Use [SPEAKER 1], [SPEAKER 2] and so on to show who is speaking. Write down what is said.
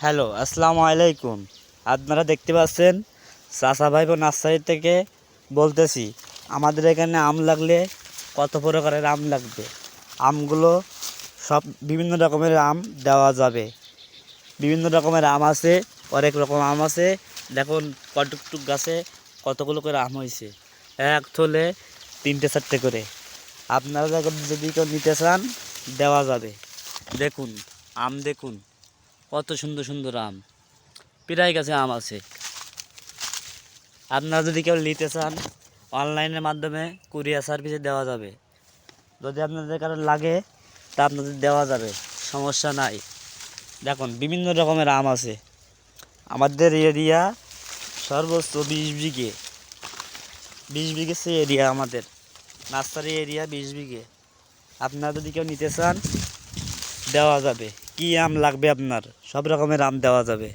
[SPEAKER 1] Hello, আসসালামু আলাইকুম। আপনারা দেখতে পাচ্ছেন চাচা ভাইপো নার্সারি থেকে বলতেছি। আমাদের এখানে আম লাগলে কত প্রকারের আম লাগবে, আমগুলো সব বিভিন্ন রকমের আম দেওয়া যাবে। বিভিন্ন রকমের আম আছে, অনেক রকম আম আছে। দেখুন কটুকটুক গাছে কতগুলো করে আম হয়েছে, এক থলে 3টে 4টে করে। আপনারা যদি কেউ নিতে চান দেওয়া যাবে। দেখুন আম, দেখুন কত সুন্দর সুন্দর আম, প্রায় গাছে আম আছে। আপনারা যদি কেউ নিতে চান অনলাইনের মাধ্যমে কুরিয়ার সার্ভিসে দেওয়া যাবে। যদি আপনাদের কারো লাগে তা আপনাদের দেওয়া যাবে, সমস্যা নাই। দেখুন বিভিন্ন রকমের আম আছে। আমাদের এরিয়া সর্বোচ্চ 20 বিঘে, 20 বিঘে সে এরিয়া আমাদের নার্সারি এরিয়া 20 বিঘে। আপনারা যদি কেউ নিতে চান দেওয়া যাবে। কি আম লাগবে আপনার, সব রকমের আম দেওয়া যাবে।